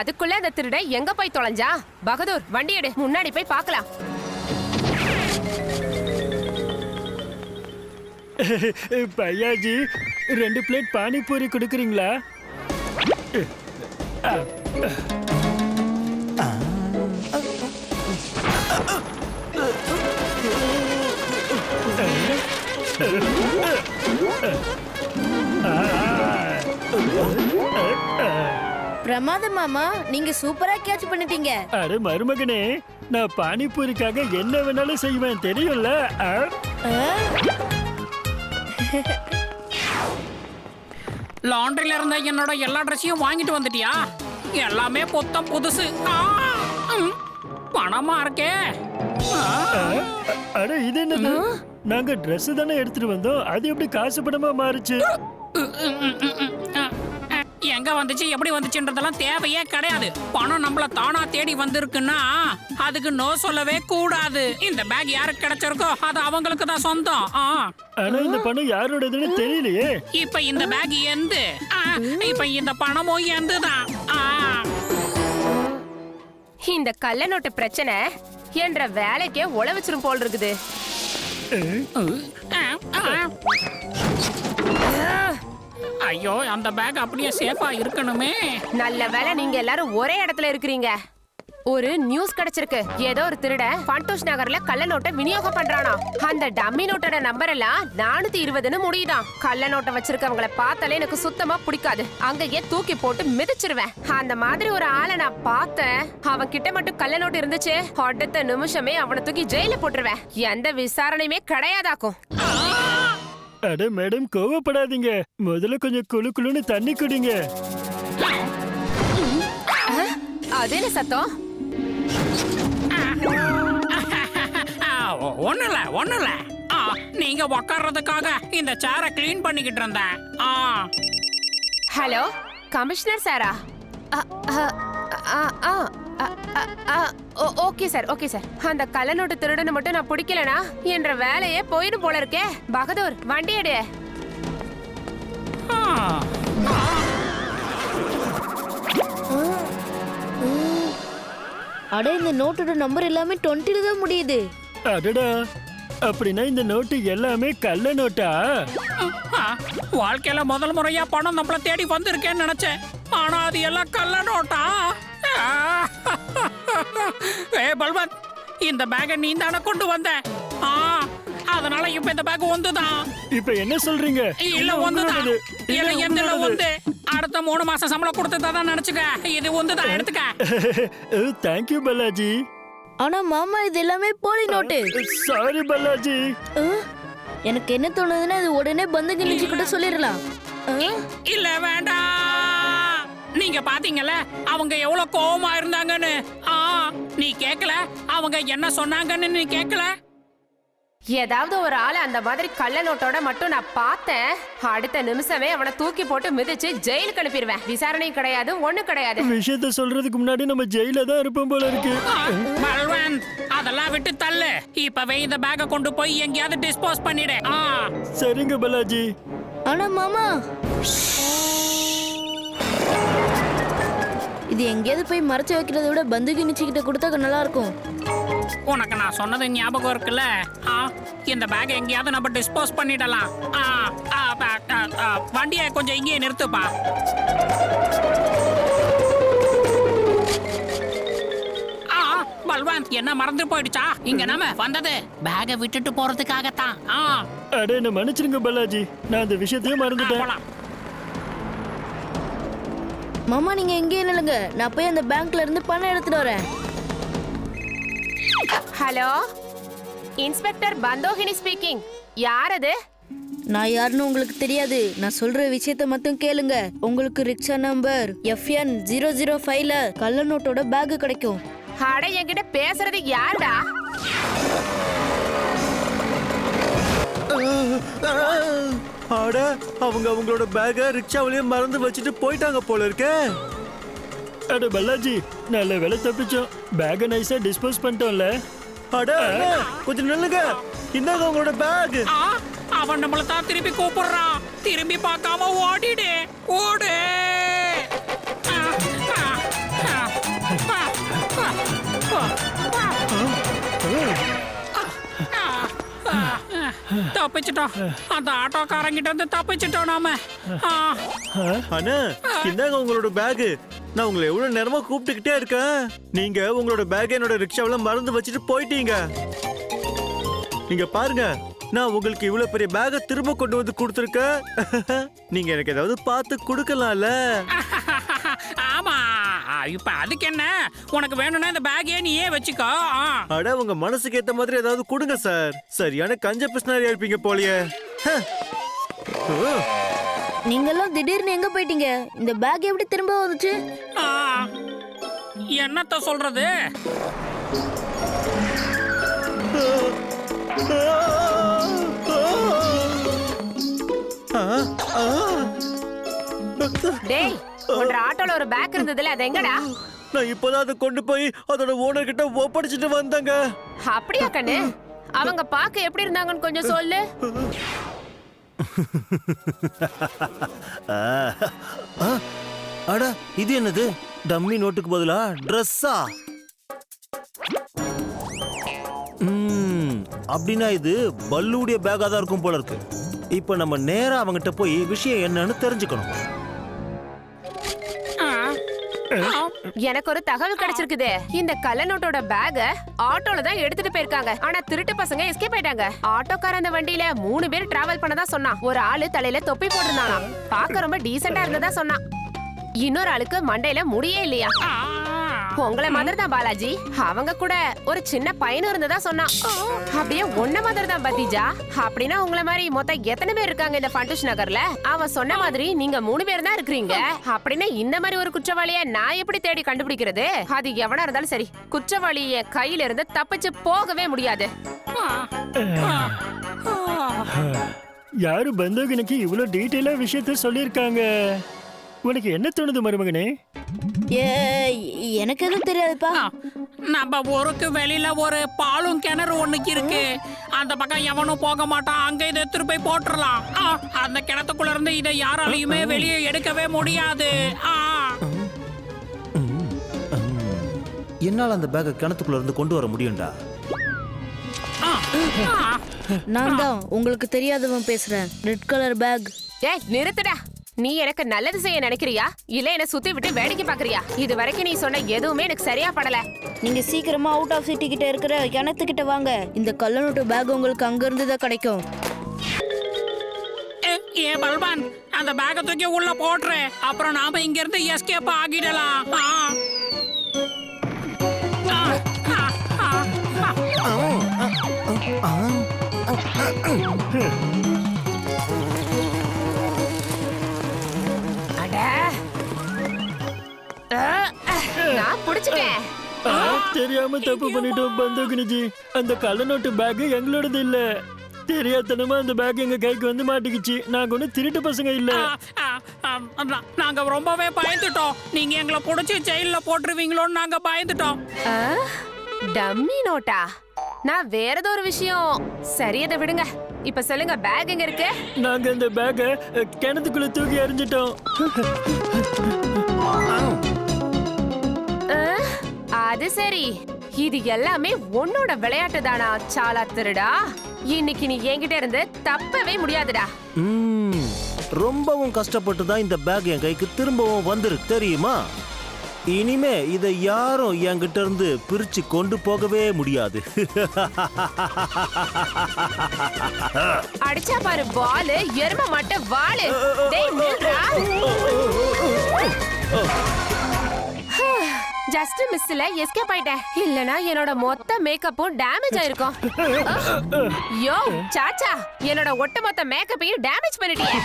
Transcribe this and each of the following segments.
அதுக்குள்ள அந்த திருடன் எங்க போய் தொலைஞ்சா? பகதூர் வண்டி எடு, முன்னாடி போய் பார்க்கலாம். பையாஜி 2 பிளேட் பானிபூரி கொடுக்குறீங்களா? பிரமாதம் மாமா, நீங்க சூப்பரா கேட்ச் பண்ணிட்டீங்க. அட மருமகனே, நான் பானிபூரிக்காக என்ன வேணாலும் செய்வேன் தெரியும்ல. லாண்டரியில இருந்த என்னோட எல்லா ட்ரெஸ்ஸையும் வாங்கிட்டு வந்துட்டியா? எல்லாமே புத்தம் புதுசு. பணமா இருக்கே. அட இது என்னது? நாங்க Dress தானே எடுத்துட்டு வந்தோம், அது எப்படி காசு பணமா மாறுச்சு? எங்க வந்துச்சு எப்படி வந்துச்சுன்றதெல்லாம் தேவையே கிடையாது. பணம் நம்மள தானா தேடி வந்திருக்குன்னா அதுக்கு நோ சொல்லவே கூடாது. இந்த பேக் யாருக்கு கிடைச்சிருக்கோ அது அவங்களுக்கு தான் சொந்தம். ஆனா இந்த பணம் யாரோடதுன்னு தெரியலையே. இப்ப இந்த பேக் எந்து, இப்ப இந்த பணமும் எந்துதான். இந்த கள்ள நோட்டு பிரச்சனை என்ற வேலைக்கே உழவச்சிரும் போல் இருக்குது. ஐயோ, அந்த பேக் அப்படியே சேஃபா இருக்கணுமே. நல்ல வேளை நீங்க எல்லாரும் ஒரே இடத்துல இருக்கிறீங்க. ஒரு நியூஸ் கிடைச்சிருக்கு. ஏதோ ஒரு திருடன் பண்டூஷ் நகர்ல கள்ள நோட்டை விநியோகம் பண்றானா. அந்த டம்மி நோட்டோட நம்பர் எல்லாம் 420ன்னு முடியுதான். கள்ள நோட்டை வச்சிருக்கவங்கள பார்த்தாலே எனக்கு சுத்தமா பிடிக்காது. அங்கேயே தூக்கி போட்டு மிதிச்சிருவேன். அந்த மாதிரி ஒரு ஆளை நான் பார்த்தேன். அவன் கிட்ட மட்டும் கள்ள நோட்டு இருந்துச்சு, அடுத்த நிமிஷமே அவனை தூக்கி ஜெயில போட்டுருவேன். எந்த விசாரணையுமே கிடையாதாக்கும். அட மேடம், கோவப்படாதீங்க. முதல்ல கொஞ்சம் குளு குளுன்னு தண்ணி குடிங்க. அது என்ன சத்தம்? ஒண்ணுல நீங்க உக்காடுறதுக்காக இந்த சேரை கிளீன் பண்ணிக்கிட்டு இருந்தேன். ஹலோ, கமிஷனர் சாரா? Okay sir, okay sir. அந்த கள்ள நோட்டு திருடனை மட்டும் நான் பிடிக்கலனா என்ற வேலையே போயிடும் போல இருக்கே. பகதூர் வண்டி எடு. அட, இந்த நோட்டோட நம்பர் எல்லாமே 20ல தான் முடியுது. அடடா, அப்படின்னா இந்த நோட்டு எல்லாமே கள்ள நோட்டா? வாழ்க்கையில முதல் முறையா பணம் நம்மள தேடி வந்திருக்கேன்னு நினைச்சேன். ஆனா அது எல்லாம் கள்ள நோட்டா? பல்வந்த், இந்த பேக்கை நீ தானே கொண்டு வந்த. அதனால இப்ப இந்த பேக் ஒந்துதான். இப்ப என்ன சொல்றீங்க? இல்ல ஒந்துதான். இல்ல எந்தல ஒந்து. அடுத்த 3 மாசம் சம்பளம் கொடுத்ததான் நினைச்சுக்க. இது ஒந்துதான், எடுத்துக்க. தேங்க்யூ பாலாஜி. ஆனா மாமா, இது எல்லாமே போலி நோட்டு. சாரி பாலாஜி. எனக்கு என்ன தோணுதுன்னா இது உடனே பந்துக்கு நிச்சு கூட சொல்லிடலாம். இல்ல வேண்டாம். நீங்க பாத்தீங்கல்ல அவங்க எவ்வளவு கோவமா இருந்தாங்கன்னு. நீ கேக்கல அவங்க என்ன சொன்னாங்கன்னு? நீ கேக்கல. ஏதாவது ஒரு ஆளை அந்த மாதிரி கள்ள நோட்டோட மட்டும் நான் பார்த்தேன், அடுத்த நிமிஷமே அவனை தூக்கி போட்டு மிதிச்சு ஜெயிலுக்கு அனுப்பிடுவேன். விசாரணை கிடையாது, ஒண்ணு கிடையாது. விஷயத்த சொல்றதுக்கு முன்னாடி நம்ம ஜெயில தான் இருப்போம் போல இருக்கு. பல்வந்த், அதெல்லாம் விட்டு தள்ளு. இப்பவே இந்த பேக்கை கொண்டு போய் எங்கேயாவது டிஸ்போஸ் பண்ணிடு. சரிங்க பாலாஜி. ஆனா மாமா, இது எங்கேயாவது போய் மறைச்சு வைக்கிறத விட பந்துக்கு நிச்சுக்கிட்ட கொடுத்தா நல்லா இருக்கும். உனக்கு நான் சொன்னது ஞாபகம் இருக்குல்ல? இந்த பேக் எங்கேயாவது நம்ம டிஸ்போஸ் பண்ணிடலாம். வண்டியை கொஞ்சம் இங்கேயே நிறுத்துப்பா. பல்வந்த், என்ன மறந்து போயிடுச்சா? இங்க நாம வந்தது பேக்கை விட்டுட்டு போறதுக்காகத்தான். அட, என்ன மன்னிச்சிருங்க பாலாஜி, நான் அந்த விஷயத்தையும் மறந்துட்டேன். மாமா, நீங்க எங்கேயும் நில்லுங்க, நான் போய் அந்த பேங்க்ல இருந்து பணம் எடுத்துட்டு வரேன். ஹலோ, இன்ஸ்பெக்டர் பந்தோகினி ஸ்பீக்கிங். யார் அது? நான் யாருன்னு உங்களுக்கு தெரியாது. நான் சொல்ற விஷயத்த மட்டும் கேளுங்க. உங்களுக்கு ரிக்ஷா நம்பர் FN005ல கள்ள நோட்டோட பேக் கிடைக்கும். அட, என்கிட்ட பேசுறது யாருடா? அட, அவங்க அவங்களோட பேக்கை ரிக்ஷாவிலேயே மறந்து வச்சுட்டு போயிட்டாங்க போல இருக்கே. அட பாலாஜி, நல்ல வேலை தப்பிச்சோம். பேக்கை நைஸா டிஸ்போஸ் பண்ணிட்டோம்ல. அட, கொஞ்சம் நில்லுங்க. இந்தாங்க உங்களோட பேக். அவன் நம்மள தான் திருப்பி கூப்பிடுறான். திரும்பி பார்க்காம ஓடிடு, ஓடு. தப்பிச்சிட்டோம். அந்த ஆட்டோக்காரங்கிட்ட இருந்து தப்பிச்சிட்டோம் நாம. ஆ, அண்ணா இந்தாங்க உங்களோட பேகு. நான் உங்களை எவ்வளவு நேரமா கூப்பிட்டுக்கிட்டே இருக்கேன். நீங்க உங்களோட பேக் என்னோட ரிக்ஷாவில மறந்து வச்சுட்டு போயிட்டீங்க. நீங்க பாருங்க, நான் உங்களுக்கு இவ்வளவு பெரிய பேக திரும்ப கொண்டு வந்து கொடுத்துருக்கேன். நீங்க எனக்கு ஏதாவது பார்த்து கொடுக்கலாம்ல? ஆமா, இப்ப அதுக்கு என்ன? உனக்கு வேணும்னா இந்த பேக்கே நீயே வச்சுக்கோ. ஆ. அட உங்க மனசுக்கு ஏத்த மாதிரி ஏதாவது கொடுங்க சார். சரியான கஞ்ச பிஸ்னாரியா இருப்பீங்க போலியே. நீங்கெல்லாம் திடீர்னு எங்க போயிட்டீங்க? இந்த பேக் எப்படி திரும்ப வந்துச்சு? ஆ, என்னத்த சொல்றது? டேய், உன்ற ஆட்டோல ஒரு பேக் இருந்ததுல அது எங்கடா? நான் இப்பதான் அதை கொண்டு போய் அதோட ஓனர் கிட்ட ஒப்படைச்சிட்டு வந்தேங்க. அப்படியா கண்ணு? அவங்க பாக்க எப்படி இருந்தாங்கன்னு கொஞ்சம் சொல்லு. அட இது என்னது? டம்மி நோட்டுக்கு பதிலா ட்ரெஸ்ஸா? அப்படின்னா இது பல்லுடைய பேக்கா தான் இருக்கும் போல இருக்கு. இப்ப நம்ம நேரா அவங்கிட்ட போய் விஷயம் என்னன்னு தெரிஞ்சுக்கணும். எனக்கு ஒரு தகவல் கிடைச்சிருக்குது. இந்த கள்ள நோட்டோட பேக ஆட்டோல தான் எடுத்துட்டு போயிருக்காங்க. ஆனா திருட்டு பசங்க எஸ்கேப் ஆயிட்டாங்க. ஆட்டோக்கார அந்த வண்டியில 3 பேர் டிராவல் பண்ணதா சொன்னான். ஒரு ஆளு தலையில தொப்பி போட்டிருந்தானா, பார்க்க ரொம்ப டீசெண்டா இருந்ததா சொன்னான். இன்னொரு ஆளுக்கு மண்டையில முடியே இல்லையா. உங்கள மாதிரி தான் பாலாஜி. அவங்க கூட ஒரு சின்ன பையன் இருந்ததா சொன்னான். அப்படியே ஒன்ன மாதிரி தான் பத்திஜா. அப்படின்னா உங்கள மாதிரி மொத்தம் எத்தனை பேர் இருக்காங்க இந்த ஃபண்டூஷ் நகர்ல? அவன் சொன்ன மாதிரி நீங்க 3 பேர் தான் இருக்கீங்க. அப்படின்னா இந்த மாதிரி ஒரு குற்றவாளியை நான் எப்படி தேடி கண்டுபிடிக்கிறது? அது எவனா இருந்தாலும் சரி, குற்றவாளிய கையில இருந்து தப்பிச்சு போகவே முடியாது. யாரு பந்தோகனுக்கு இவ்வளவு டீட்டெயிலா விஷயத்த சொல்லியிருக்காங்க? உனக்கு என்ன தோணுது மருமகனே? எனக்கு எதுவும் தெரியாதுப்பா. நம்ம ஊருக்கு வெளியில ஒரு பாலும் கிணறு ஒண்ணு இருக்கு. அந்த பக்கம் எவனும் போக மாட்டான். அங்க இதை எடுத்துட்டு போய் போட்டுறலாம். அந்த கிணத்துக்குள்ள இருந்து இதை யாராலையுமே வெளியே எடுக்கவே முடியாது. என்னால அந்த பேக்கை கிணத்துக்குள்ள இருந்து கொண்டு வர முடியும்டா? நான் தான் உங்களுக்கு தெரியாதவன் பேசுறேன். Red colour bag. ஏய் நிறுத்துடா. நீ எனக்கு நல்லது செய்ய நினைக்கிறியா இல்ல என்ன சுத்தி விட்டு வேடிக்கை பாக்குறியா? இது வரைக்கும் நீ சொன்ன எதுவுமே எனக்கு சரியா படல. நீங்க சீக்கிரமா அவுட் ஆஃப் சிட்டி கிட்ட இருக்கிற கிணத்துக்கிட்ட வாங்க. இந்த கள்ள நோட்டு பேக் உங்களுக்கு அங்க இருந்து தான் கிடைக்கும். ஏ பல்பான், அந்த பேக்கை தூக்கி உள்ள போட்டுரு. அப்புறம் நாம இங்க இருந்து எஸ்கேப் ஆகிடலாம். நான் புடிச்சிட்டேன். தெரியாம தப்பு பண்ணிட்டோம் பந்தோகனிஜி. அந்த கள்ள நோட்டு பேக் எங்களோடது இல்ல. தெரியாதனமா அந்த பேக் எங்க கைக்கு வந்து மாட்டிக்கிச்சு. நாங்க ஒன்னும் திருட்டு பசங்க இல்ல. நாங்க ரொம்பவே பயந்துட்டோம். நீங்க எங்களை புடிச்சு ஜெயில போட்டுருவீங்களோன்னு நாங்க பயந்துட்டோம். Dummy NOTA? நான் வேற ஏதோ ஒரு விஷயம். சரி, அதை விடுங்க. இப்ப சொல்லுங்க, பேக் எங்க இருக்கு? நாங்க அந்த பேக்க கிணத்துக்குள்ள தூக்கி எறிஞ்சிட்டோம். அது சரி, இது எல்லாமே உன்னோட விளையாட்டு தானா சாலா திருடா? இன்னைக்கு நீ என்கிட்ட இருந்து தப்பவே முடியாதுடா. ரொம்பவும் கஷ்டப்பட்டு தான் இந்த பேக் என் கைக்கு திரும்பவும் வந்திருக்கு தெரியுமா? இனிமே இதை யாரும் என்கிட்ட இருந்து பிரிச்சு கொண்டு போகவே முடியாது. அடிச்சா பாரு பாலு, எரும மாட்ட வாளு. டேய் நில்றா. ஜஸ்ட் மிஸ்ல எஸ்கேப் ஆயிட்டேன். இல்லனா என்னோட மொத்த மேக்கப்பும் டேமேஜ் ஆயிருக்கும். யோ சாச்சா, என்னோட ஒட்டுமொத்த மேக்கப்பையும் டேமேஜ் பண்ணிட்டியே.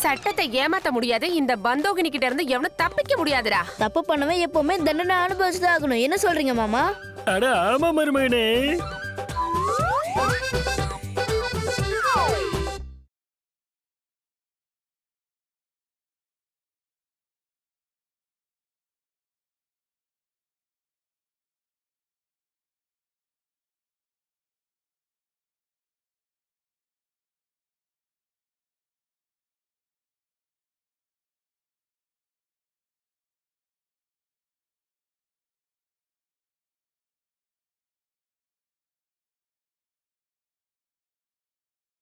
சட்டத்தை ஏமாத்த முடியாது. இந்த பந்தோகினி கிட்ட இருந்து எவனும் தப்பிக்க முடியாதுடா. தப்பு பண்ணவன் எப்பவுமே தண்டனை அனுபவிச்சுதான் ஆகணும். என்ன சொல்றீங்க மாமா? அட ஆமா மருமகனே,